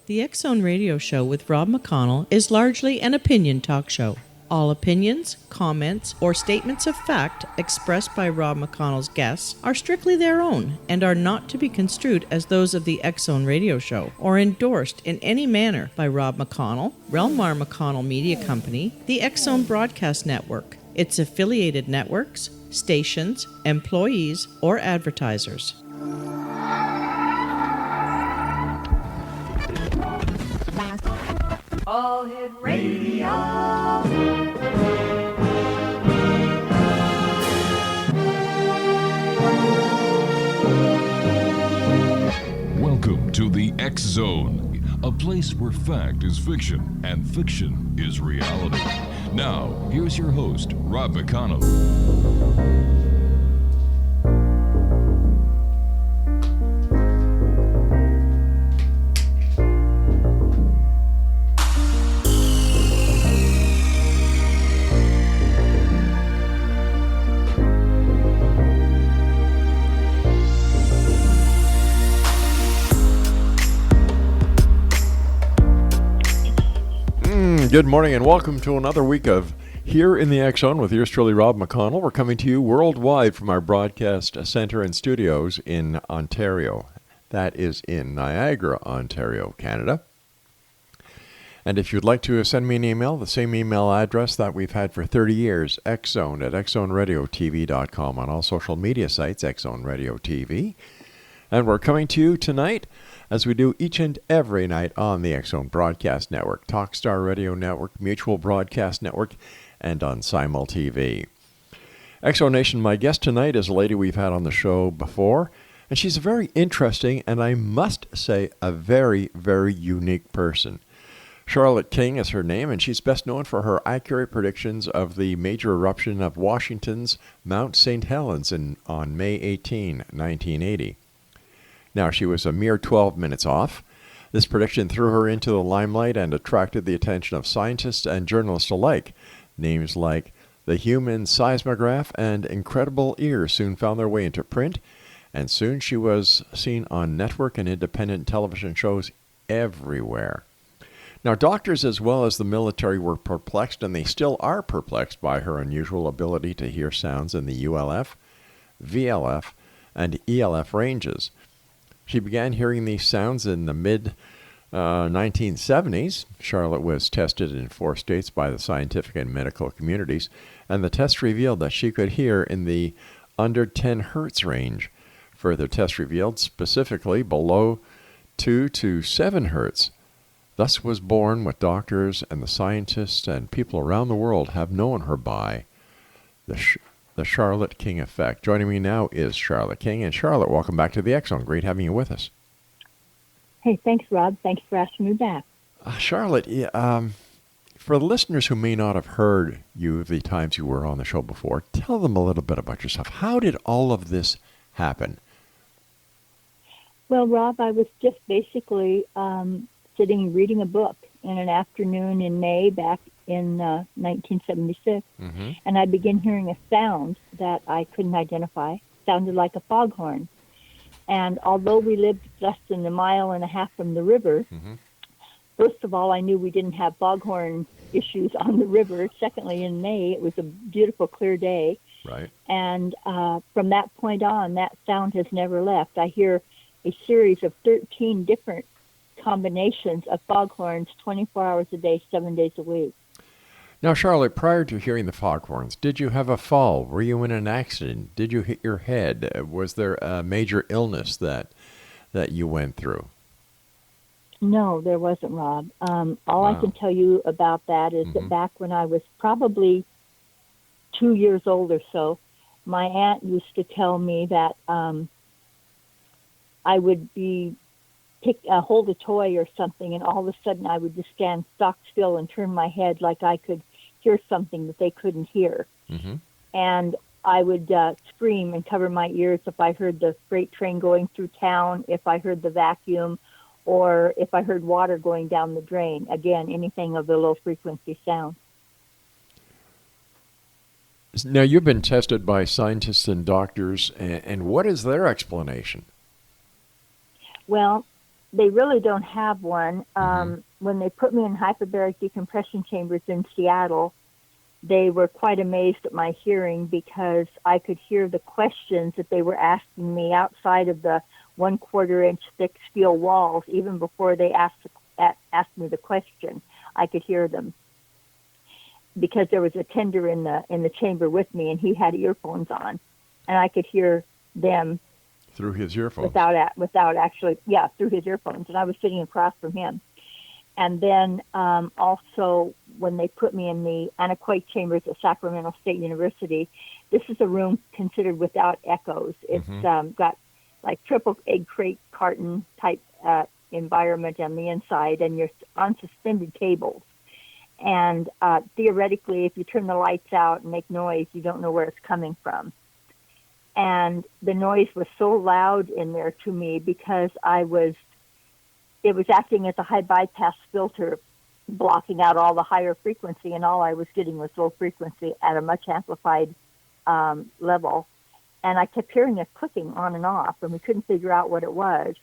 The X Zone Radio Show with Rob McConnell is largely an opinion talk show. All opinions, comments, or statements of fact expressed by Rob McConnell's guests are strictly their own and are not to be construed as those of the X Zone Radio Show or endorsed in any manner by Rob McConnell, Relmar McConnell Media Company, the X Zone Broadcast Network, its affiliated networks, stations, employees, or advertisers. All Hit Radio. Welcome to the X Zone, a place where fact is fiction and fiction is reality. Now, here's your host, Rob McConnell. Good morning and welcome to another week of Here in the X Zone with yours truly, Rob McConnell. We're coming to you worldwide from our broadcast center and studios in Ontario. That is in Niagara, Ontario, Canada. And if you'd like to send me an email, the same email address that we've had for 30 years, xzone at xzoneradiotv.com, on all social media sites, Xzone Radio TV. And we're coming to you tonight, as we do each and every night on the X Zone Broadcast Network, Talkstar Radio Network, Mutual Broadcast Network, and on Simul TV. X Zone Nation, my guest tonight is a lady we've had on the show before, and she's a very interesting, and I must say, a very, very unique person. Charlotte King is her name, and she's best known for her accurate predictions of the major eruption of Washington's Mount St. Helens on May 18, 1980. Now, she was a mere 12 minutes off. This prediction threw her into the limelight and attracted the attention of scientists and journalists alike. Names like the Human Seismograph and Incredible Ear soon found their way into print, and soon she was seen on network and independent television shows everywhere. Now, doctors as well as the military were perplexed, and they still are perplexed by her unusual ability to hear sounds in the ULF, VLF, and ELF ranges. She began hearing these sounds in the mid-1970s. Charlotte was tested in 4 states by the scientific and medical communities, and the test revealed that she could hear in the under 10 hertz range. Further tests revealed specifically below 2 to 7 hertz. Thus was born what doctors and the scientists and people around the world have known her by, the Charlotte King effect. Joining me now is Charlotte King. And Charlotte, welcome back to the X Zone. Great having you with us. Hey, thanks, Rob. Thanks for asking me back. Charlotte, for the listeners who may not have heard you the times you were on the show before, tell them a little bit about yourself. How did all of this happen? Well, Rob, I was just basically sitting reading a book in an afternoon in May back in 1976, and I began hearing a sound that I couldn't identify. Sounded like a foghorn. And although we lived less than a mile and a half from the river, first of all, I knew we didn't have foghorn issues on the river. Secondly, in May, it was a beautiful, clear day. Right. And from that point on, that sound has never left. I hear a series of 13 different combinations of foghorns 24 hours a day, 7 days a week. Now, Charlotte, prior to hearing the foghorns, did you have a fall? Were you in an accident? Did you hit your head? Was there a major illness that you went through? No, there wasn't, Rob. All I can tell you about that is that back when I was probably 2 years old or so, my aunt used to tell me that I would hold a toy or something, and all of a sudden I would just stand stock still and turn my head like I could hear something that they couldn't hear. And I would scream and cover my ears if I heard the freight train going through town, if I heard the vacuum, or if I heard water going down the drain. Again, anything of the low-frequency sound. Now, you've been tested by scientists and doctors, and what is their explanation? Well, they really don't have one. When they put me in hyperbaric decompression chambers in Seattle, they were quite amazed at my hearing because I could hear the questions that they were asking me outside of the 1/4 inch thick steel walls, even before they asked me the question. I could hear them because there was a tender in the chamber with me, and he had earphones on, and I could hear them through his earphones without actually, through his earphones, and I was sitting across from him. And then also when they put me in the anechoic chambers at Sacramento State University, this is a room considered without echoes. It's got like triple egg crate carton type environment on the inside, and you're on suspended cables. And theoretically, if you turn the lights out and make noise, you don't know where it's coming from. And the noise was so loud in there to me because it was acting as a high bypass filter, blocking out all the higher frequency, and all I was getting was low frequency at a much amplified level. And I kept hearing it clicking on and off, and we couldn't figure out what it was.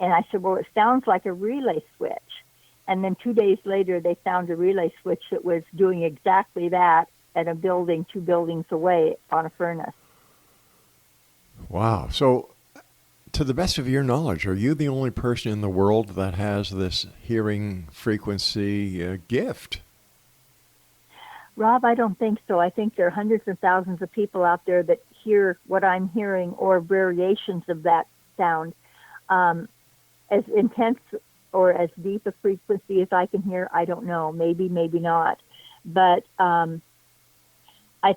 And I said, well, it sounds like a relay switch. And then 2 days later, they found a relay switch that was doing exactly that at a building 2 buildings away on a furnace. Wow. So, to the best of your knowledge, are you the only person in the world that has this hearing frequency gift? Rob, I don't think so. I think there are hundreds of thousands of people out there that hear what I'm hearing or variations of that sound. As intense or as deep a frequency as I can hear, I don't know. Maybe, maybe not. But I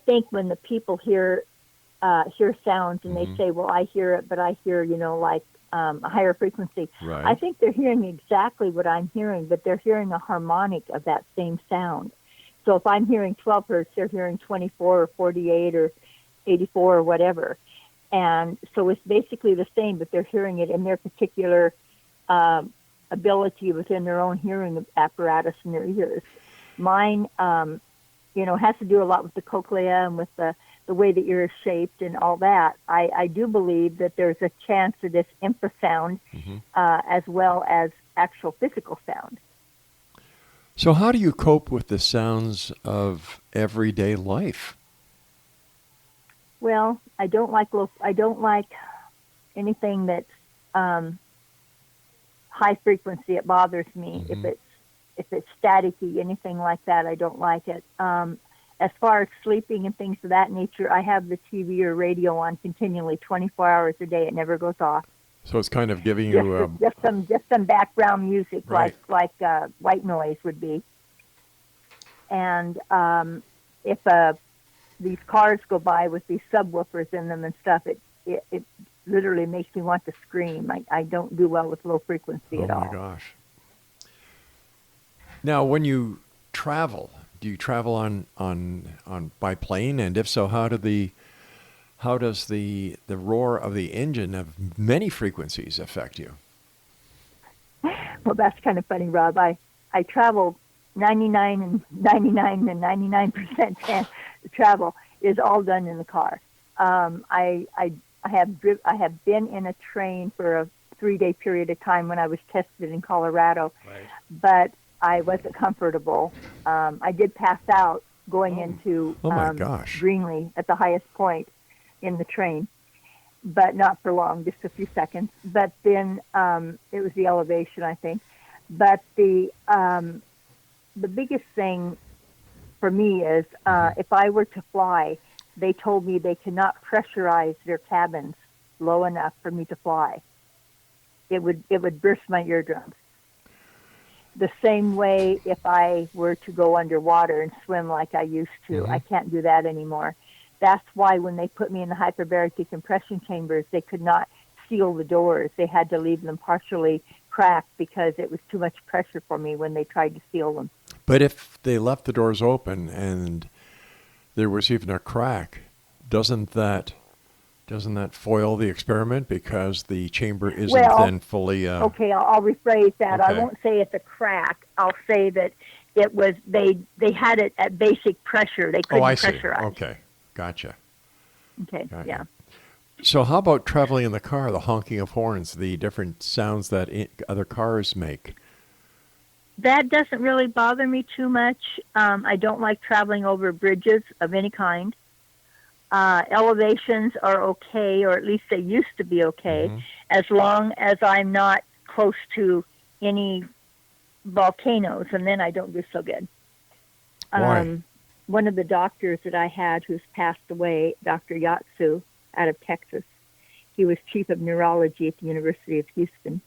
think when the people hear sounds and they say, well, I hear it, but I hear, like a higher frequency. Right. I think they're hearing exactly what I'm hearing, but they're hearing a harmonic of that same sound. So if I'm hearing 12 hertz, they're hearing 24 or 48 or 84 or whatever. And so it's basically the same, but they're hearing it in their particular ability within their own hearing apparatus in their ears. Mine, has to do a lot with the cochlea and with the way the ear is shaped and all that. I do believe that there's a chance of this infrasound as well as actual physical sound. So how do you cope with the sounds of everyday life? Well, I don't like anything that's high frequency. It bothers me. If it's staticky, anything like that, I don't like it. As far as sleeping and things of that nature, I have the TV or radio on continually, 24 hours a day. It never goes off. So it's kind of giving you just some background music, right, like white noise would be. And if these cars go by with these subwoofers in them and stuff, it literally makes me want to scream. I don't do well with low frequency at all. Oh my gosh! Now, when you travel, do you travel on by plane? And if so, how does the roar of the engine of many frequencies affect you? Well, that's kind of funny, Rob. I travel 99% chance the travel is all done in the car. I have been in a train for a 3-day period of time when I was tested in Colorado, Right. but I wasn't comfortable. I did pass out going into my gosh. Greenlee at the highest point in the train, but not for long, just a few seconds. But then it was the elevation, I think. But the biggest thing for me is if I were to fly, they told me they cannot pressurize their cabins low enough for me to fly. It would burst my eardrums. The same way if I were to go underwater and swim like I used to. I can't do that anymore. That's why when they put me in the hyperbaric decompression chambers, they could not seal the doors. They had to leave them partially cracked because it was too much pressure for me when they tried to seal them. But if they left the doors open and there was even a crack, doesn't that foil the experiment because the chamber isn't then fully... Okay, I'll rephrase that. Okay. I won't say it's a crack. I'll say that it was they had it at basic pressure. They couldn't I see. pressurize. Okay, gotcha. Okay, Got yeah. you. So how about traveling in the car, the honking of horns, the different sounds that other cars make? That doesn't really bother me too much. I don't like traveling over bridges of any kind. Elevations are okay, or at least they used to be okay, as long as I'm not close to any volcanoes, and then I don't do so good. Why? One of the doctors that I had who's passed away, Dr. Yatsu, out of Texas, he was chief of neurology at the University of Houston.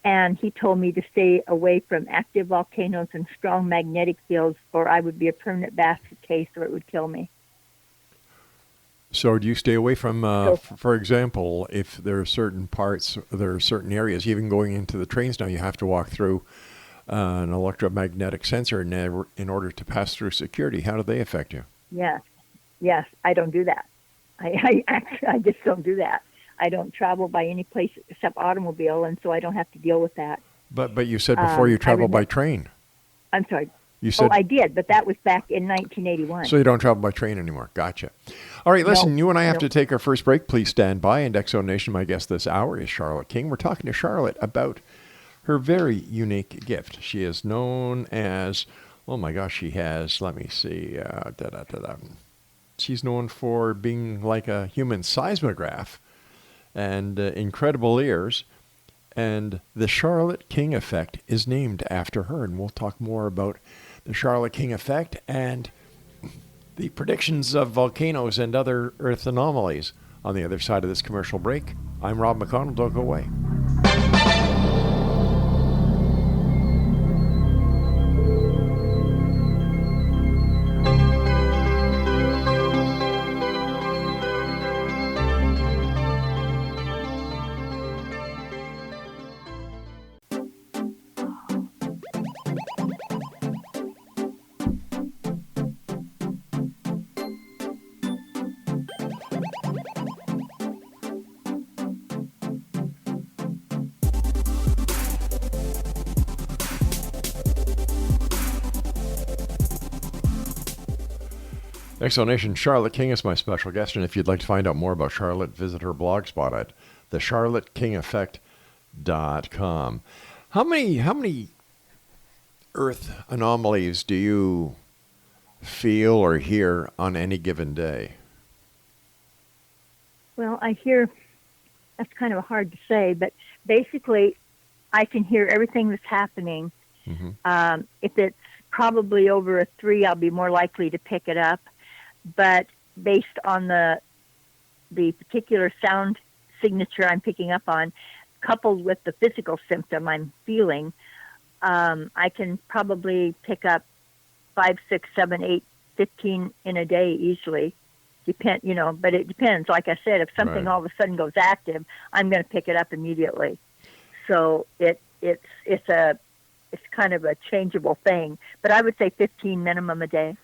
And he told me to stay away from active volcanoes and strong magnetic fields, or I would be a permanent basket case, or it would kill me. So do you stay away from, for example, if there are certain parts, there are certain areas, even going into the trains now, you have to walk through an electromagnetic sensor in order to pass through security. How do they affect you? Yes, I don't do that. I just don't do that. I don't travel by any place except automobile, and so I don't have to deal with that. But you said before you travel by train. I'm sorry. You said, I did, but that was back in 1981. So you don't travel by train anymore. Gotcha. All right, listen, you and I have to take our first break. Please stand by. And X Zone Nation, my guest this hour is Charlotte King. We're talking to Charlotte about her very unique gift. She is known as, oh my gosh, she has, let me see, she's known for being like a human seismograph and incredible ears. And the Charlotte King effect is named after her. And we'll talk more about the Charlotte King effect and the predictions of volcanoes and other Earth anomalies on the other side of this commercial break. I'm Rob McConnell. Don't go away. Explanation, Charlotte King is my special guest, and if you'd like to find out more about Charlotte, visit her blog spot at thecharlottekingeffect.com. How many Earth anomalies do you feel or hear on any given day? Well, I hear, that's kind of hard to say, but basically I can hear everything that's happening. If it's probably over a 3, I'll be more likely to pick it up. But based on the particular sound signature I'm picking up on, coupled with the physical symptom I'm feeling, I can probably pick up 5, 6, 7, 8, 15 in a day easily. But it depends. Like I said, if something all of a sudden goes active, I'm going to pick it up immediately. So it's kind of a changeable thing. But I would say 15 minimum a day.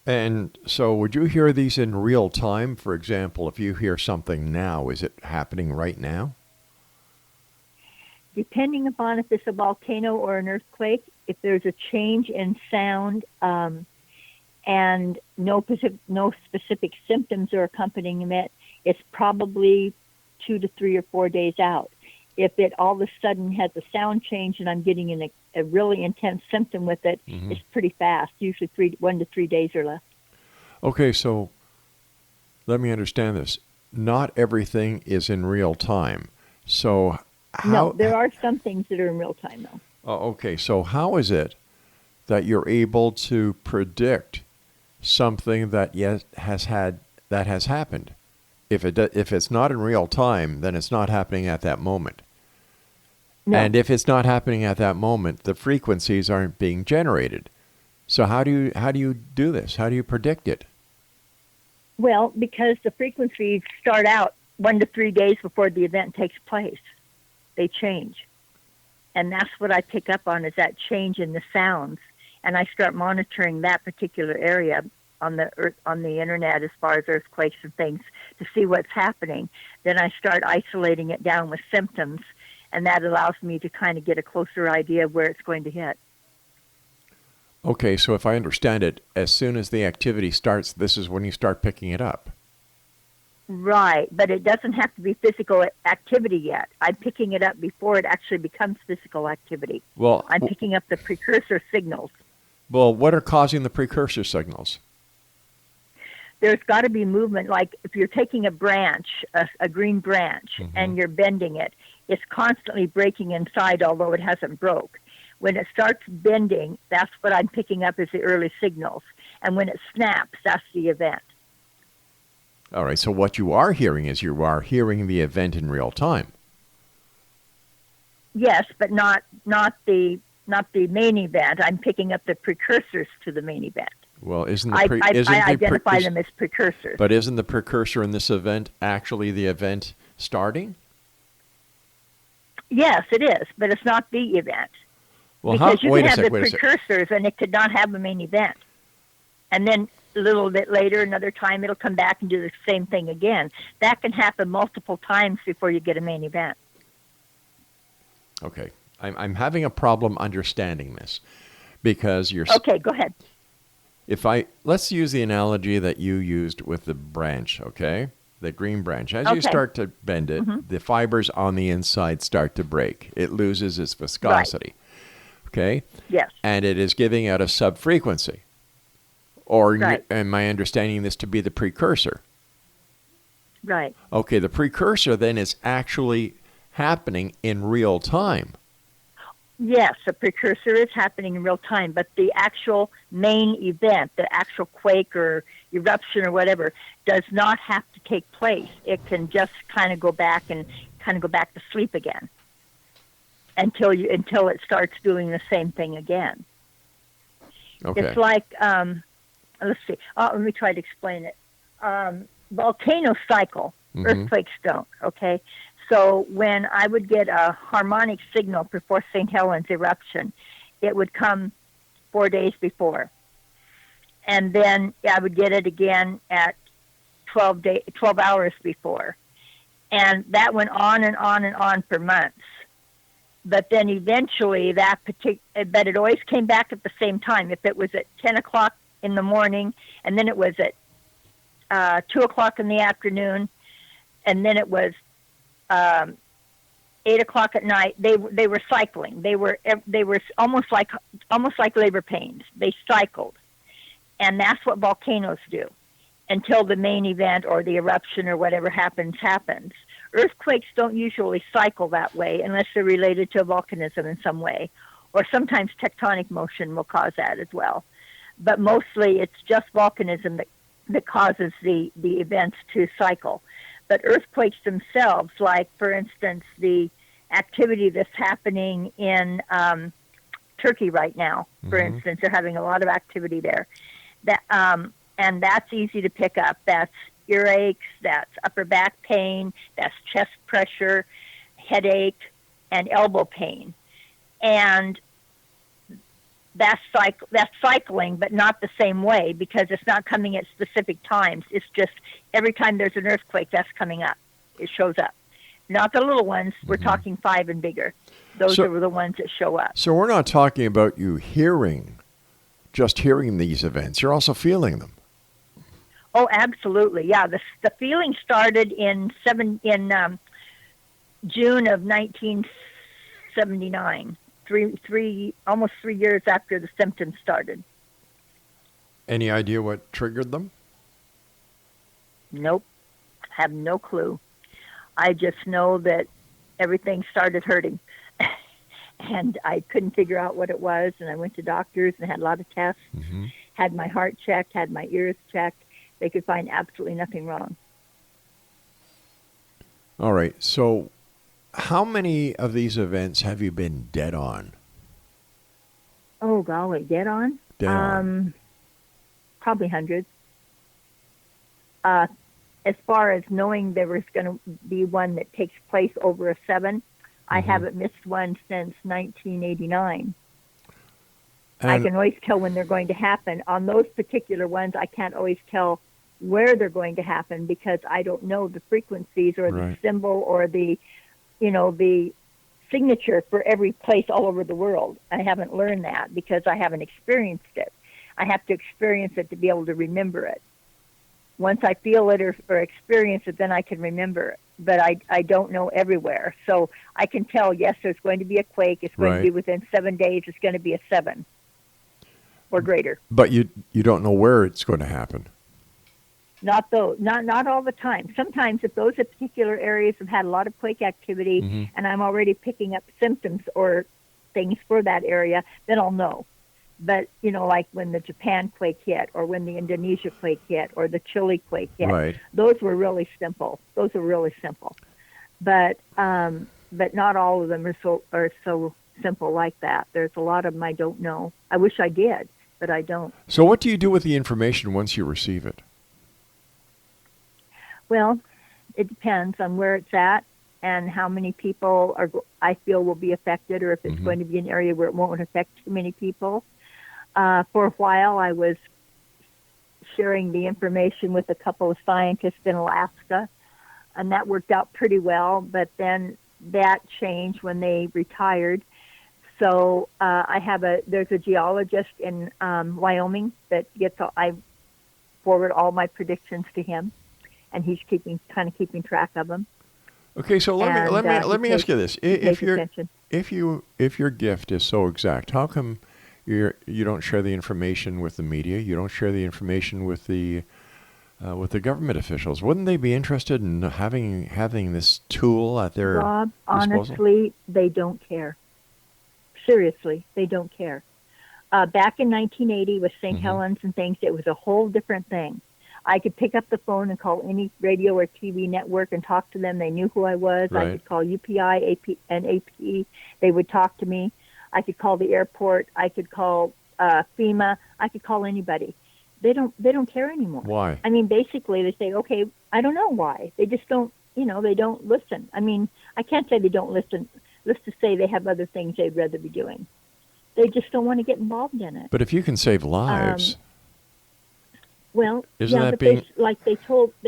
And so would you hear these in real time? For example, if you hear something now, is it happening right now? Depending upon if it's a volcano or an earthquake, if there's a change in sound and no specific symptoms are accompanying it, it's probably 2 to 3 or 4 days out. If it all of a sudden has a sound change and I'm getting a really intense symptom with it, it's pretty fast, usually 1 to 3 days or less. Okay, so let me understand this. Not everything is in real time. So No, there are some things that are in real time, though. Okay, so how is it that you're able to predict something that has happened? If it's not in real time, then it's not happening at that moment. No. And if it's not happening at that moment, the frequencies aren't being generated. So how do you do this? How do you predict it? Well, because the frequencies start out 1 to 3 days before the event takes place. They change. And that's what I pick up on, is that change in the sounds. And I start monitoring that particular area on the internet as far as earthquakes and things to see what's happening. Then I start isolating it down with symptoms, and that allows me to kind of get a closer idea of where it's going to hit. Okay, so if I understand it, as soon as the activity starts, this is when you start picking it up. Right, but it doesn't have to be physical activity yet. I'm picking it up before it actually becomes physical activity. Well, I'm picking up the precursor signals. well, what are causing the precursor signals? There's got to be movement. Like if you're taking a branch, a green branch, and you're bending it, it's constantly breaking inside, although it hasn't broke. When it starts bending, that's what I'm picking up as the early signals. And when it snaps, that's the event. All right, so what you are hearing is you are hearing the event in real time. Yes, but not the main event. I'm picking up the precursors to the main event. Well, isn't I the identify them as precursors. But isn't the precursor in this event actually the event starting? Yes, it is, but it's not the event. Well, because you wait could a have sec, the wait a sec. precursors and it could not have a main event. And then a little bit later, another time, it'll come back and do the same thing again. That can happen multiple times before you get a main event. Okay, I'm having a problem understanding this because you're... Okay, go ahead. Let's use the analogy that you used with the branch, okay? The green branch. As you Okay. start to bend it, the fibers on the inside start to break. It loses its viscosity, okay? Yes. And it is giving out a subfrequency. Or Right. am I understanding this to be the precursor? Right. Okay, the precursor then is actually happening in real time. Yes, the precursor is happening in real time, but the actual main event, the actual quake or eruption or whatever, does not have to take place. It can just kind of go back to sleep again until it starts doing the same thing again. Okay. It's like let's see. Let me try to explain it. Volcanoes cycle. Earthquakes don't. Okay. So when I would get a harmonic signal before St. Helens eruption, it would come 4 days before. And then I would get it again at 12 hours before. And that went on and on and on for months. But then eventually but it always came back at the same time. If it was at 10 o'clock in the morning, and then it was at 2 o'clock in the afternoon, and then it was 8 o'clock at night. They were cycling. They were almost like labor pains. They cycled, and that's what volcanoes do until the main event or the eruption or whatever happens. Earthquakes don't usually cycle that way unless they're related to volcanism in some way, or sometimes tectonic motion will cause that as well. But mostly it's just volcanism that causes the events to cycle. But earthquakes themselves, like, for instance, the activity that's happening in Turkey right now, for instance, they're having a lot of activity there. And that's easy to pick up. That's earaches, that's upper back pain, that's chest pressure, headache, and elbow pain. And that's cycling, but not the same way, because it's not coming at specific times. It's just every time there's an earthquake, that's coming up. It shows up. Not the little ones. We're talking 5 and bigger. Those are the ones that show up. So we're not talking about you just hearing these events. You're also feeling them. Oh, absolutely. Yeah, the feeling started in June of 1979. Almost 3 years after the symptoms started. Any idea what triggered them? Nope. Have no clue. I just know that everything started hurting. And I couldn't figure out what it was, and I went to doctors and had a lot of tests, had my heart checked, had my ears checked. They could find absolutely nothing wrong. All right. So how many of these events have you been dead on? Oh, golly, dead on? Dead on. Probably hundreds. As far as knowing there was going to be one that takes place over a 7, I haven't missed one since 1989. I can always tell when they're going to happen. On those particular ones, I can't always tell where they're going to happen because I don't know the frequencies or the symbol or the signature for every place all over the world. I haven't learned that because I haven't experienced it. I have to experience it to be able to remember it. once I feel it or experience it, then I can remember it. But I don't know everywhere. So I can tell, yes, there's going to be a quake. It's going to be within 7 days. It's going to be a 7 or greater. But you don't know where it's going to happen. Not all the time. Sometimes if those particular areas have had a lot of quake activity and I'm already picking up symptoms or things for that area, then I'll know. But, like when the Japan quake hit or when the Indonesia quake hit or the Chile quake hit, those were really simple. But not all of them are so simple like that. There's a lot of them I don't know. I wish I did, but I don't. So what do you do with the information once you receive it? Well, it depends on where it's at and how many people I feel will be affected, or if it's going to be an area where it won't affect too many people. For a while, I was sharing the information with a couple of scientists in Alaska, and that worked out pretty well. But then that changed when they retired. So there's a geologist in Wyoming that I forward all my predictions to him, and he's keeping track of them. Okay, so let me ask you this: if your gift is so exact, how come you don't share the information with the media? You don't share the information with the government officials? Wouldn't they be interested in having this tool at their Rob, disposal? honestly, they don't care. Seriously, they don't care. Back in 1980 with St. Helens and things, it was a whole different thing. I could pick up the phone and call any radio or TV network and talk to them. They knew who I was. I could call UPI, AP, and APE. They would talk to me. I could call the airport. I could call FEMA. I could call anybody. They don't care anymore. Why? I mean, basically, they say, okay, I don't know why. They just don't, they don't listen. I mean, I can't say they don't listen. Let's just say they have other things they'd rather be doing. They just don't want to get involved in it. But if you can save lives, they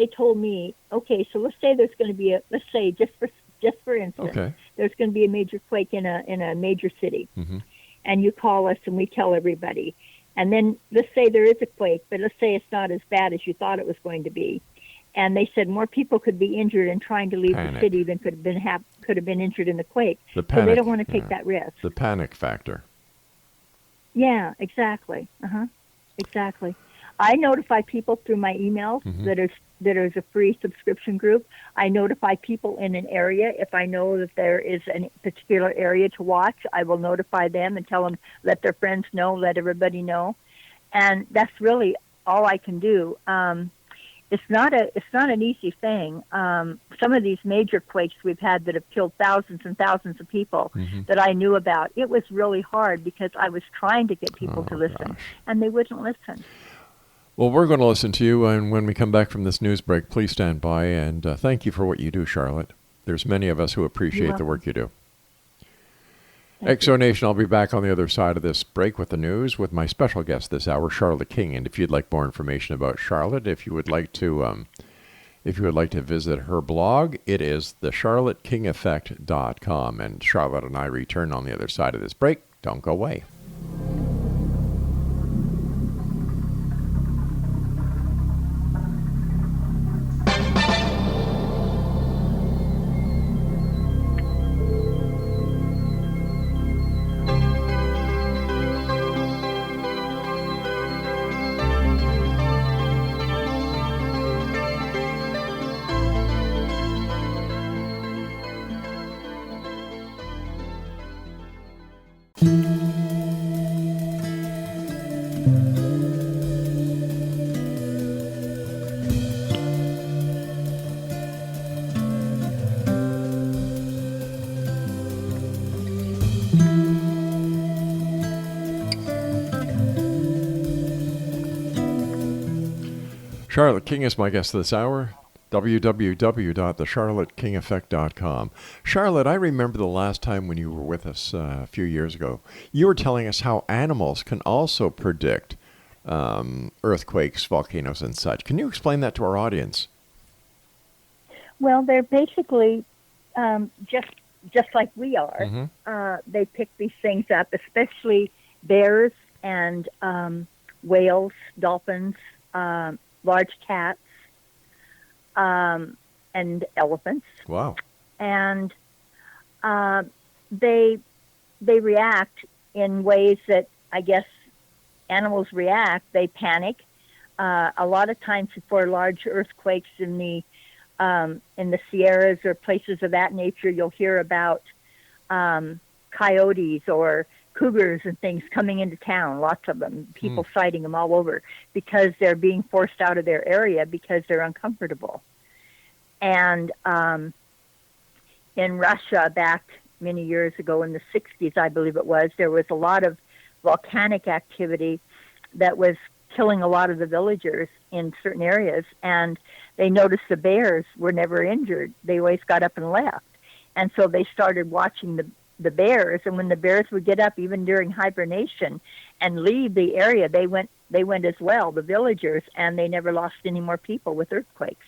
told me, okay, so let's say there's going to be just for instance, there's going to be a major quake in a major city, and you call us and we tell everybody, and then let's say there is a quake, but let's say it's not as bad as you thought it was going to be, and they said more people could be injured in trying to leave the city than could have been injured in the quake. So they don't want to take that risk. The panic factor. Yeah, exactly. Exactly. I notify people through my emails that is a free subscription group. I notify people in an area. If I know that there is a particular area to watch, I will notify them and tell them, let their friends know, let everybody know. And that's really all I can do. It's not an easy thing. Some of these major quakes we've had that have killed thousands and thousands of people that I knew about, it was really hard because I was trying to get people to listen, and they wouldn't listen. Well, we're going to listen to you, and when we come back from this news break, please stand by, and thank you for what you do, Charlotte. There's many of us who appreciate the work you do. Exonation, I'll be back on the other side of this break with the news with my special guest this hour, Charlotte King. And if you'd like more information about Charlotte, if you would like to visit her blog, it is thecharlottekingeffect.com. And Charlotte and I return on the other side of this break. Don't go away. Charlotte King is my guest this hour. www.thecharlottekingeffect.com. Charlotte, I remember the last time when you were with us a few years ago, you were telling us how animals can also predict earthquakes, volcanoes, and such. Can you explain that to our audience? Well, they're basically just like we are. They pick these things up, especially bears and whales, dolphins, large cats, and elephants. Wow. And they react in ways that I guess animals react. They panic. A lot of times before large earthquakes in the Sierras or places of that nature, you'll hear about coyotes or cougars and things coming into town, lots of them, people sighting them all over because they're being forced out of their area because they're uncomfortable. And in Russia, back many years ago in the 60s, I believe it was, there was a lot of volcanic activity that was killing a lot of the villagers in certain areas, and they noticed the bears were never injured. They always got up and left. And so they started watching the bears, and when the bears would get up, even during hibernation, and leave the area, they went as well, the villagers, and they never lost any more people with earthquakes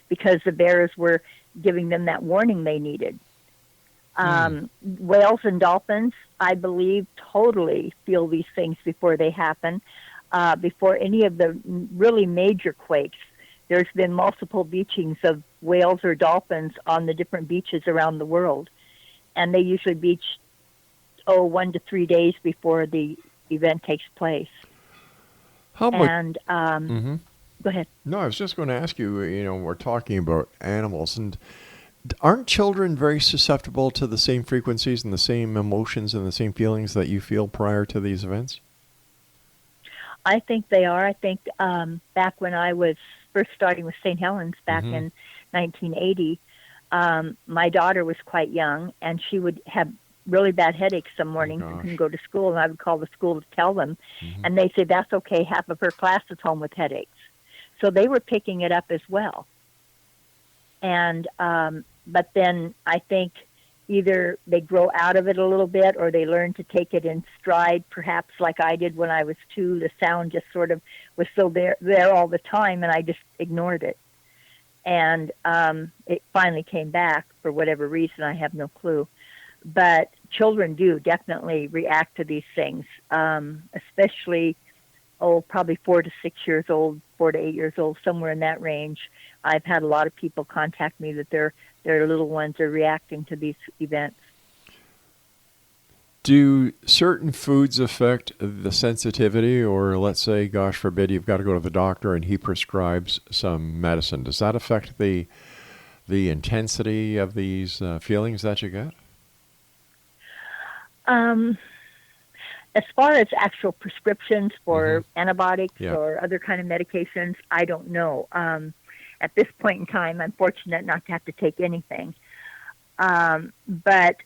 because the bears were giving them that warning they needed. Whales and dolphins, I believe, totally feel these things before they happen. Before any of the really major quakes, there's been multiple beachings of whales or dolphins on the different beaches around the world. And they usually beach, 1 to 3 days before the event takes place. How much? And go ahead. No, I was just going to ask you, we're talking about animals, and aren't children very susceptible to the same frequencies and the same emotions and the same feelings that you feel prior to these events? I think they are. I think back when I was first starting with St. Helens back in 1980, my daughter was quite young, and she would have really bad headaches some mornings and couldn't go to school, and I would call the school to tell them, and they say, that's okay, half of her class is home with headaches. So they were picking it up as well. And but then I think either they grow out of it a little bit or they learn to take it in stride, perhaps like I did when I was 2. The sound just sort of was so there all the time, and I just ignored it. And it finally came back for whatever reason. I have no clue. But children do definitely react to these things, especially, probably 4 to 6 years old, 4 to 8 years old, somewhere in that range. I've had a lot of people contact me that their little ones are reacting to these events. Do certain foods affect the sensitivity, or let's say, gosh forbid, you've got to go to the doctor and he prescribes some medicine? Does that affect the intensity of these feelings that you get? As far as actual prescriptions for antibiotics or other kind of medications, I don't know. At this point in time, I'm fortunate not to have to take anything. But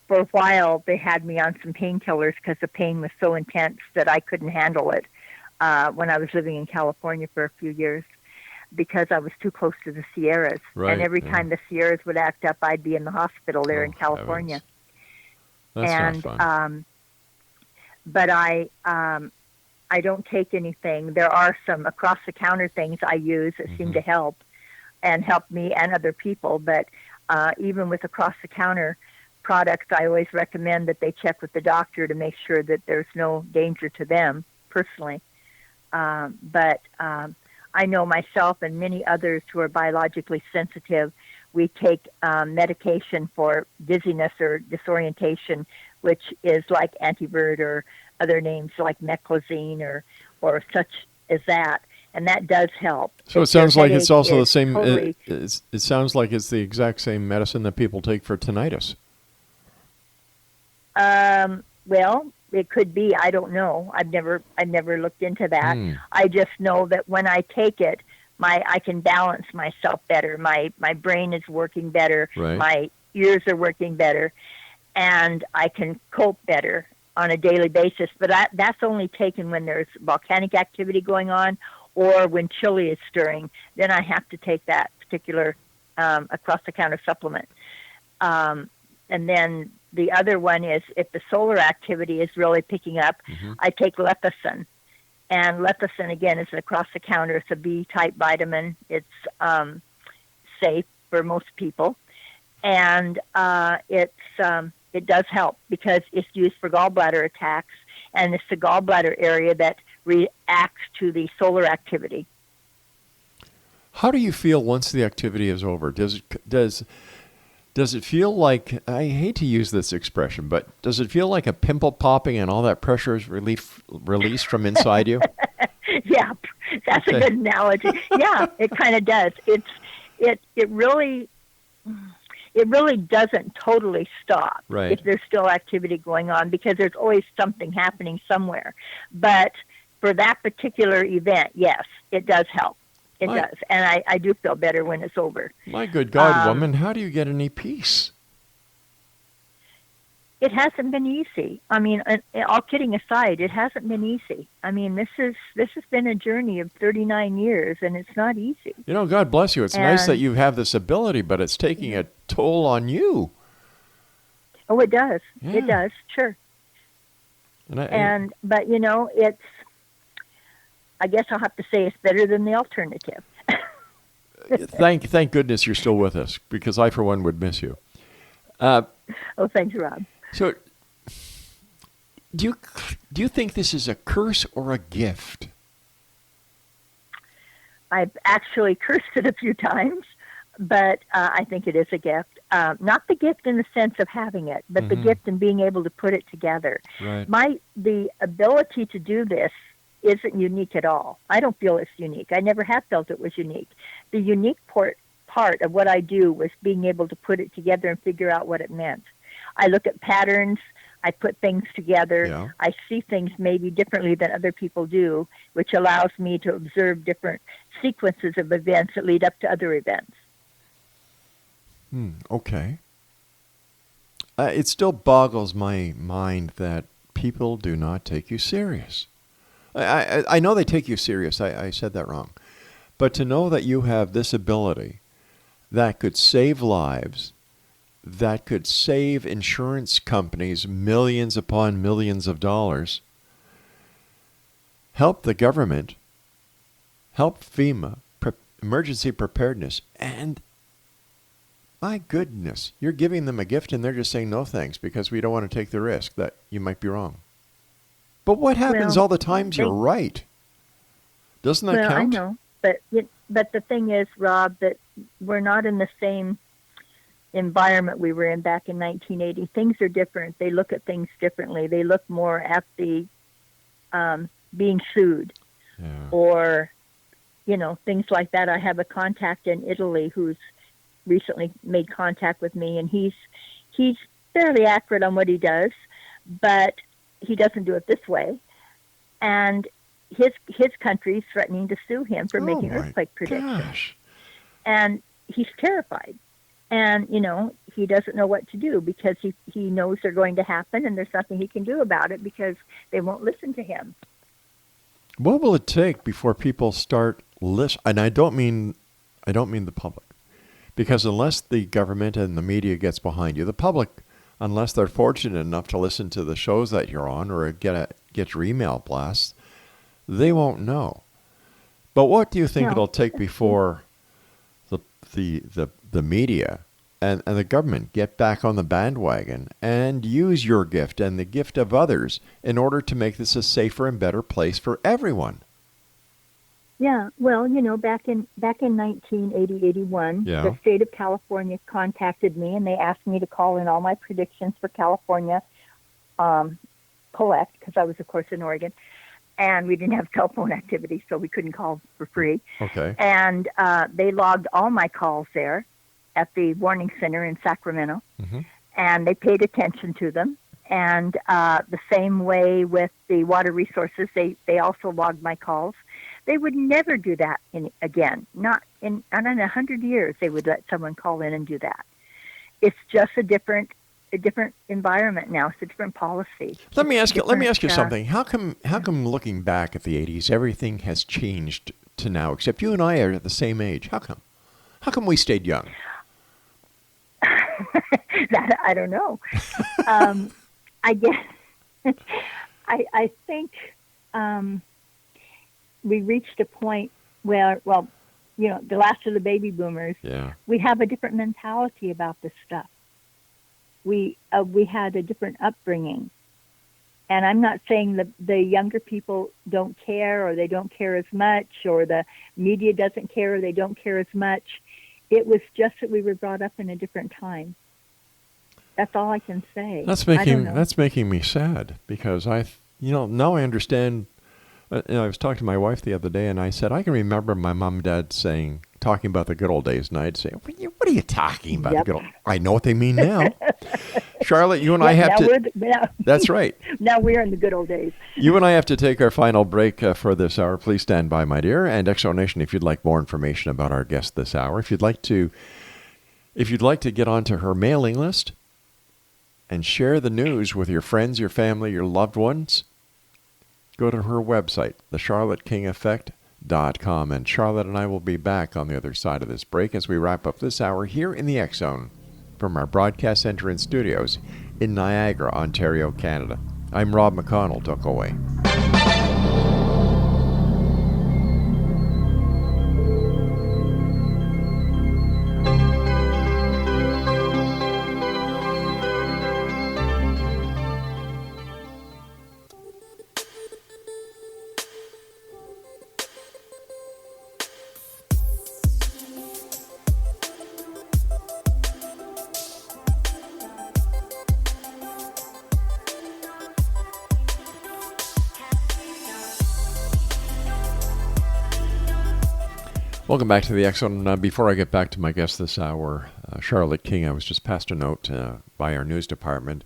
for a while, they had me on some painkillers because the pain was so intense that I couldn't handle it when I was living in California for a few years because I was too close to the Sierras. Right, and every time the Sierras would act up, I'd be in the hospital there in California. Heavens. That's not fun. But I don't take anything. There are some across-the-counter things I use that seem to help and help me and other people. But even with across-the-counter products, I always recommend that they check with the doctor to make sure that there's no danger to them personally. But I know myself and many others who are biologically sensitive, we take medication for dizziness or disorientation, which is like Antivert or other names like Meclizine or such as that, and that does help. So it sounds like it's also the same. Totally, it sounds like it's the exact same medicine that people take for tinnitus. Well, it could be. I don't know. I've never looked into that. I just know that when I take it, I can balance myself better. My brain is working better. Right. My ears are working better, and I can cope better on a daily basis. But that's only taken when there's volcanic activity going on or when chili is stirring. Then I have to take that particular across-the-counter supplement. And then the other one is if the solar activity is really picking up, I take lecithin. And lecithin, again, is an across-the-counter. It's a B-type vitamin. It's safe for most people. And it does help because it's used for gallbladder attacks, and it's the gallbladder area that reacts to the solar activity. How do you feel once the activity is over? Does it feel like, I hate to use this expression, but does it feel like a pimple popping and all that pressure is released from inside you? Yeah, that's a good analogy. Yeah, it kind of does. It really doesn't totally stop if there's still activity going on, because there's always something happening somewhere. But for that particular event, yes, it does help. It does. And I do feel better when it's over. My good God, woman, how do you get any peace? It hasn't been easy. I mean, all kidding aside, it hasn't been easy. I mean, this has been a journey of 39 years, and it's not easy. You know, God bless you. It's nice that you have this ability, but it's taking a toll on you. Oh, it does. Yeah. It does, sure. But you know, I guess I'll have to say it's better than the alternative. Thank goodness you're still with us, because I, for one, would miss you. Oh, thanks, Rob. So, do you think this is a curse or a gift? I've actually cursed it a few times, but I think it is a gift. Not the gift in the sense of having it, but the gift in being able to put it together. Right. The ability to do this isn't unique at all. I don't feel it's unique. I never have felt it was unique. The unique part of what I do was being able to put it together and figure out what it meant. I look at patterns. I put things together. Yeah. I see things maybe differently than other people do, which allows me to observe different sequences of events that lead up to other events. Okay. It still boggles my mind that people do not take you serious. I know they take you serious. I said that wrong. But to know that you have this ability that could save lives, that could save insurance companies millions upon millions of dollars, help the government, help FEMA, emergency preparedness, and my goodness, you're giving them a gift and they're just saying no thanks because we don't want to take the risk that you might be wrong. But what happens all the times you're right? Doesn't that count? I know, but the thing is, Rob, that we're not in the same environment we were in back in 1980. Things are different. They look at things differently. They look more at the being sued or, you know, things like that. I have a contact in Italy who's recently made contact with me, and he's fairly accurate on what he does, but he doesn't do it this way. And his country's threatening to sue him for making earthquake predictions. Gosh. And he's terrified. And, you know, he doesn't know what to do because he knows they're going to happen, and there's nothing he can do about it because they won't listen to him. What will it take before people start listening? And I don't mean the public. Because unless the government and the media gets behind you, the public, unless they're fortunate enough to listen to the shows that you're on or get your email blasts, they won't know. But what do you think it'll take before the media and the government get back on the bandwagon and use your gift and the gift of others in order to make this a safer and better place for everyone? Yeah, well, you know, back in 1980-81, the state of California contacted me, and they asked me to call in all my predictions for California, collect, because I was, of course, in Oregon, and we didn't have cell phone activity, so we couldn't call for free. Okay. And they logged all my calls there at the warning center in Sacramento, and they paid attention to them. And the same way with the water resources, they also logged my calls. They would never do that again. Not in 100 years they would let someone call in and do that. It's just a different environment now. It's a different policy. Let me ask you something. How come looking back at the 80s everything has changed to now, except you and I are at the same age? How come? How come we stayed young? That I don't know. I guess I think we reached a point where, well, you know, the last of the baby boomers, we have a different mentality about this stuff. We had a different upbringing. And I'm not saying the younger people don't care or they don't care as much or the media doesn't care or they don't care as much. It was just that we were brought up in a different time. That's all I can say. That's making me sad because now I understand. I was talking to my wife the other day and I said, I can remember my mom and dad talking about the good old days, and I'd say, what are you talking about? Yep. I know what they mean now. Charlotte, you and I have to... That's right. Now we're in the good old days. You and I have to take our final break for this hour. Please stand by, my dear. And Exonation, if you'd like more information about our guest this hour, if you'd like to get onto her mailing list and share the news with your friends, your family, your loved ones, go to her website, thecharlotteKingEffect.com. And Charlotte and I will be back on the other side of this break as we wrap up this hour here in the X Zone from our broadcast center and studios in Niagara, Ontario, Canada. I'm Rob McConnell. Don't go away. Welcome back to the X Zone. Before I get back to my guest this hour, Charlotte King, I was just passed a note by our news department.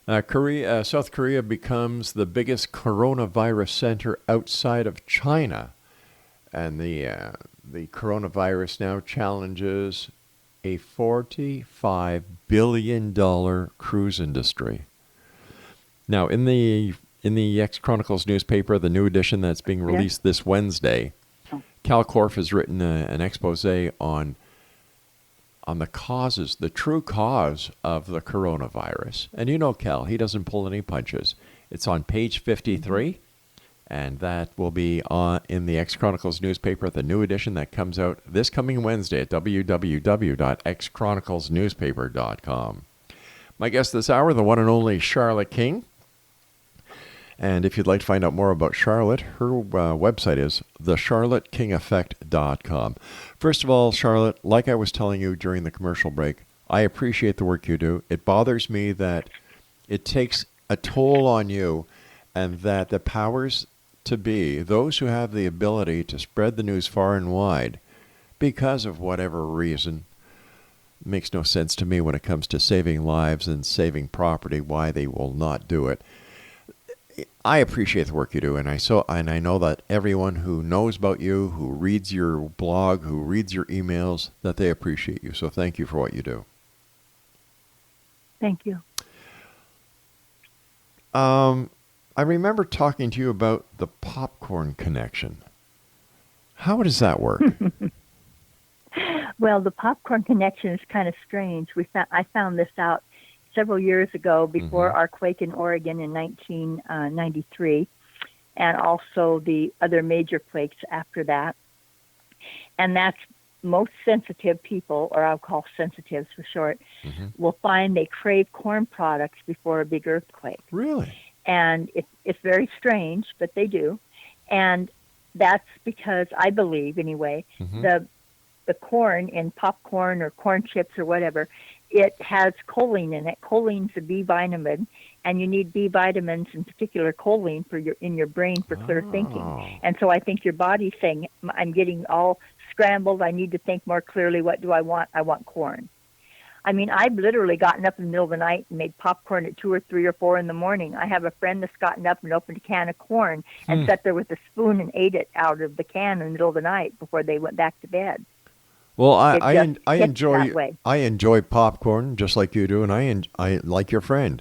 South Korea becomes the biggest coronavirus center outside of China. And the coronavirus now challenges a $45 billion cruise industry. Now, in the X Chronicles newspaper, the new edition that's being released this Wednesday, Cal Korff has written an expose on the causes, the true cause of the coronavirus. And you know Cal, he doesn't pull any punches. It's on page 53, and that will be in the X Chronicles newspaper, the new edition that comes out this coming Wednesday at www.xchroniclesnewspaper.com. My guest this hour, the one and only Charlotte King. And if you'd like to find out more about Charlotte, her website is thecharlottekingeffect.com. First of all, Charlotte, like I was telling you during the commercial break, I appreciate the work you do. It bothers me that it takes a toll on you and that the powers to be, those who have the ability to spread the news far and wide, because of whatever reason, makes no sense to me when it comes to saving lives and saving property, why they will not do it. I appreciate the work you do, and I know that everyone who knows about you, who reads your blog, who reads your emails, that they appreciate you. So thank you for what you do. Thank you. I remember talking to you about the popcorn connection. How does that work? Well, the popcorn connection is kind of strange. I found this out several years ago before our quake in Oregon in 1993, and also the other major quakes after that. And that's most sensitive people, or I'll call sensitives for short, will find they crave corn products before a big earthquake. Really? And it's very strange, but they do. And that's because, I believe anyway, the corn in popcorn or corn chips or whatever, it has choline in it. Choline's a B vitamin, and you need B vitamins, in particular choline, in your brain for clear thinking. And so I think your body's saying, I'm getting all scrambled. I need to think more clearly. What do I want? I want corn. I mean, I've literally gotten up in the middle of the night and made popcorn at 2 or 3 or 4 in the morning. I have a friend that's gotten up and opened a can of corn and sat there with a spoon and ate it out of the can in the middle of the night before they went back to bed. Well, I enjoy popcorn just like you do, and I like your friend.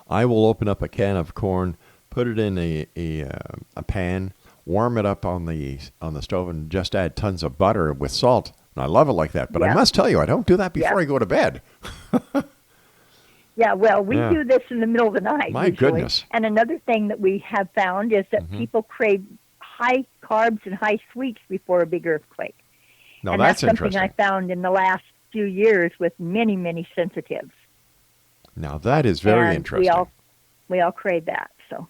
I will open up a can of corn, put it in a pan, warm it up on the stove, and just add tons of butter with salt. And I love it like that. But I must tell you, I don't do that before I go to bed. Yeah, well, we do this in the middle of the night. My usually. Goodness. And another thing that we have found is that people crave high carbs and high sweets before a big earthquake. Now, and that's something interesting. I found in the last few years with many, many sensitives. Now, that is very interesting. We all crave that. So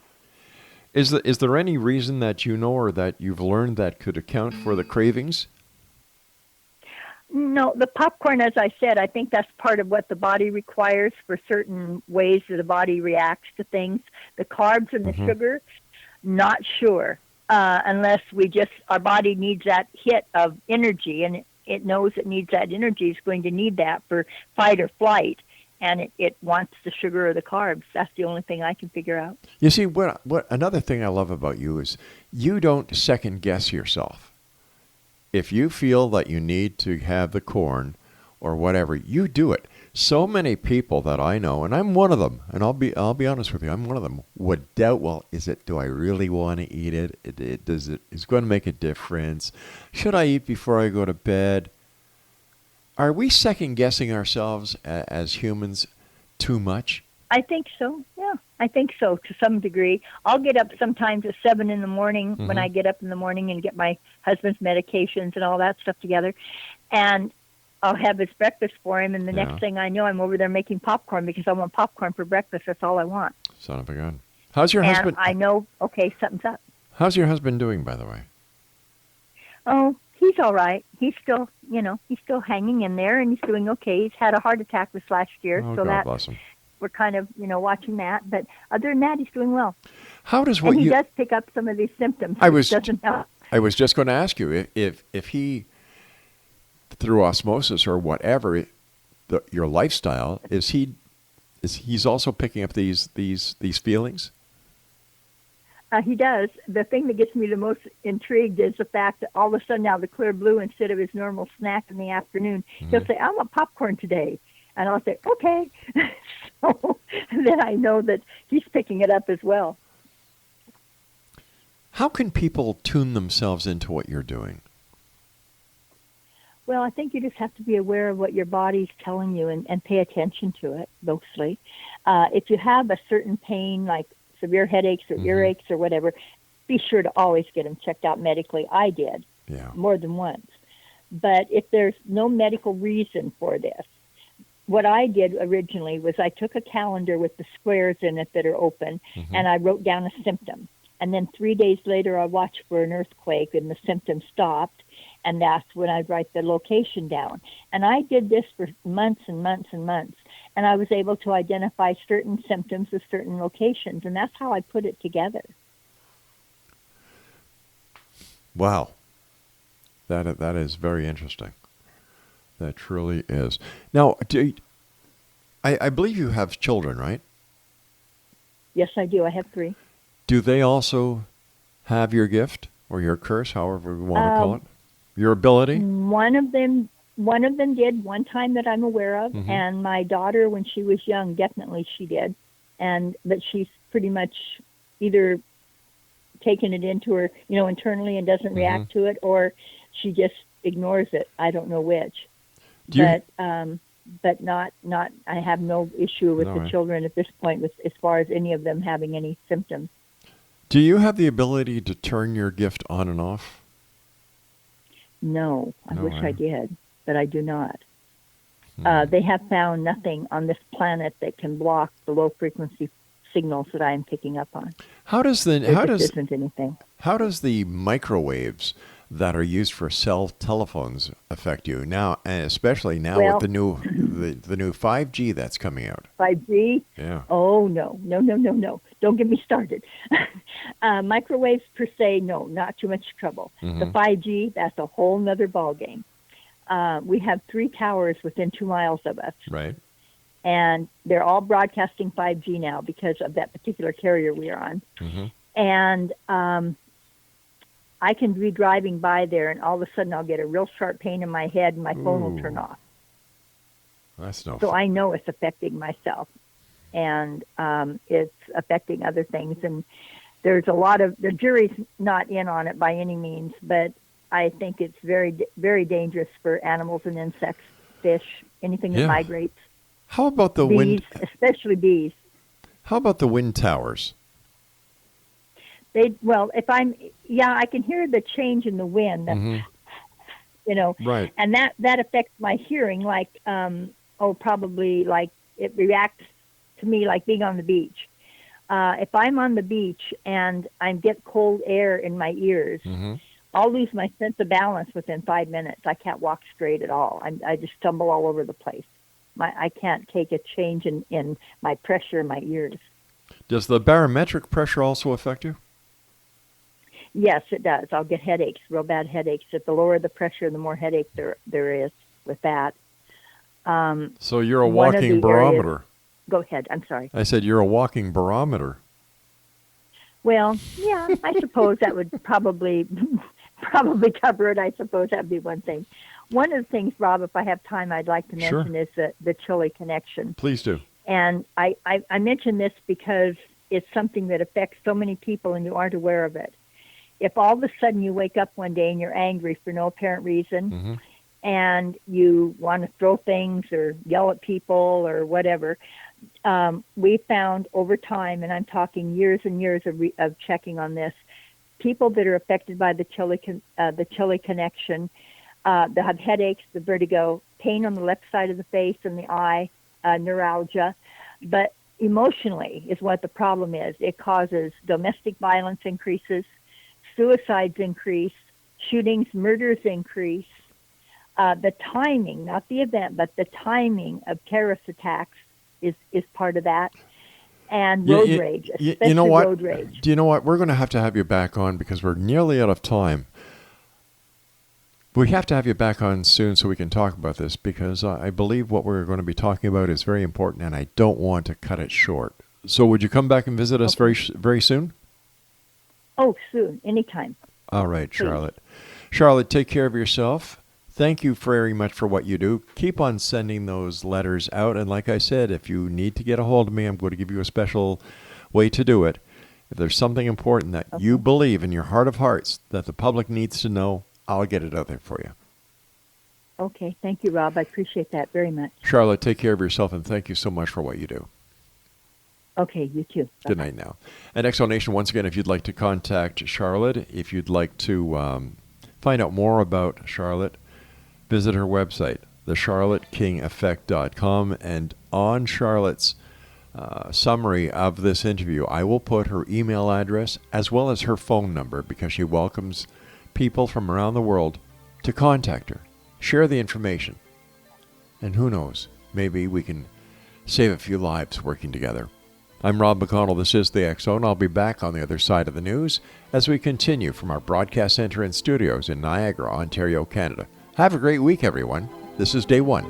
Is there any reason that you know or that you've learned that could account for the cravings? No, the popcorn, as I said, I think that's part of what the body requires for certain ways that the body reacts to things. The carbs and the sugar, not sure, unless our body needs that hit of energy, and it knows it needs that energy. It's going to need that for fight or flight, and it wants the sugar or the carbs. That's the only thing I can figure out. You see, what another thing I love about you is you don't second guess yourself. If you feel that you need to have the corn or whatever, you do it. So many people that I know, and I'm one of them, and I'll be honest with you, I'm one of them, would doubt, well, do I really want to eat it? Is it going to make a difference? Should I eat before I go to bed? Are we second guessing ourselves as humans too much? I think so. Yeah, I think so to some degree. I'll get up sometimes at 7 in the morning when I get up in the morning and get my husband's medications and all that stuff together. And I'll have his breakfast for him. And the next thing I know, I'm over there making popcorn because I want popcorn for breakfast. That's all I want. Son of a gun. How's your husband? I know, okay, something's up. How's your husband doing, by the way? Oh, he's all right. He's still, he's still hanging in there and he's doing okay. He's had a heart attack this last year. Oh, so God bless him. We're kind of, watching that. But other than that, he's doing well. How does he does pick up some of these symptoms. I was just going to ask you if he, through osmosis or whatever, your lifestyle, he's also picking up these feelings? He does. The thing that gets me the most intrigued is the fact that all of a sudden now the clear blue, instead of his normal snack in the afternoon, he'll say, I want popcorn today. And I'll say, okay. So then I know that he's picking it up as well. How can people tune themselves into what you're doing? Well, I think you just have to be aware of what your body's telling you and pay attention to it, mostly. If you have a certain pain, like severe headaches or earaches or whatever, be sure to always get them checked out medically. I did more than once. But if there's no medical reason for this, what I did originally was I took a calendar with the squares in it that are open, and I wrote down a symptom. And then 3 days later, I watched for an earthquake, and the symptom stopped, and that's when I'd write the location down. And I did this for months and months and months, and I was able to identify certain symptoms of certain locations, and that's how I put it together. Wow. That is very interesting. That truly is. Now, I believe you have children, right? Yes, I do. I have 3. Do they also have your gift or your curse, however we want to call it? Your ability? One of them did one time that I'm aware of, and my daughter, when she was young, definitely she did. But she's pretty much either taken it into her, internally and doesn't react to it, or she just ignores it. I don't know which. But not. I have no issue with the children at this point, as far as any of them having any symptoms. Do you have the ability to turn your gift on and off? No, I wish I did, but I do not. They have found nothing on this planet that can block the low frequency signals that I am picking up on. Isn't anything. How does the microwaves that are used for cell telephones affect you now, and especially now with the new 5G that's coming out? 5G? Yeah. Oh, no. Don't get me started. Microwaves per se, no, not too much trouble. The 5G, that's a whole nother ballgame. We have 3 towers within 2 miles of us. Right. And they're all broadcasting 5G now because of that particular carrier we are on. And I can be driving by there, and all of a sudden I'll get a real sharp pain in my head, and my phone will turn off. That's no So fun. I know it's affecting myself, and it's affecting other things. And there's a lot of, the jury's not in on it by any means, but I think it's very, very dangerous for animals and insects, fish, anything that migrates. How about the bees, wind? especially bees. How about the wind towers? I can hear the change in the wind, Right. and that affects my hearing, probably like it reacts to me like being on the beach. if I'm on the beach and I get cold air in my ears, I'll lose my sense of balance within 5 minutes. I can't walk straight at all. I just stumble all over the place. I can't take a change in my pressure in my ears. Does the barometric pressure also affect you? Yes, it does. I'll get headaches, real bad headaches. If the lower the pressure, the more headache there is with that. So you're a walking barometer. Go ahead. I'm sorry. I said you're a walking barometer. Well, yeah, I suppose that would probably cover it. I suppose that'd be one thing. One of the things, Rob, if I have time, I'd like to mention is the Chile connection. Please do. And I mention this because it's something that affects so many people and you aren't aware of it. If all of a sudden you wake up one day and you're angry for no apparent reason and you want to throw things or yell at people or whatever, we found over time, and I'm talking years and years of checking on this, people that are affected by the Chile connection, they have headaches, the vertigo, pain on the left side of the face and the eye, neuralgia, but emotionally is what the problem is. It causes domestic violence increases, suicides increase, shootings, murders increase. The timing, not the event, but the timing of terrorist attacks is part of that. And road rage, especially you know what? Road rage. Do you know what? We're going to have you back on because we're nearly out of time. We have to have you back on soon so we can talk about this because I believe what we're going to be talking about is very important and I don't want to cut it short. So would you come back and visit us very soon? Oh, soon. Anytime. All right, Please. Charlotte. Charlotte, take care of yourself. Thank you very much for what you do. Keep on sending those letters out. And like I said, if you need to get a hold of me, I'm going to give you a special way to do it. If there's something important that you believe in your heart of hearts that the public needs to know, I'll get it out there for you. Okay. Thank you, Rob. I appreciate that very much. Charlotte, take care of yourself, and thank you so much for what you do. Okay, you too. Bye-bye. Good night now. And Exo Nation, once again, if you'd like to contact Charlotte, if you'd like to find out more about Charlotte, visit her website, thecharlottekingeffect.com. And on Charlotte's summary of this interview, I will put her email address as well as her phone number because she welcomes people from around the world to contact her, share the information. And who knows, maybe we can save a few lives working together. I'm Rob McConnell. This is The X Zone. I'll be back on the other side of the news as we continue from our broadcast center and studios in Niagara, Ontario, Canada. Have a great week, everyone. This is day one.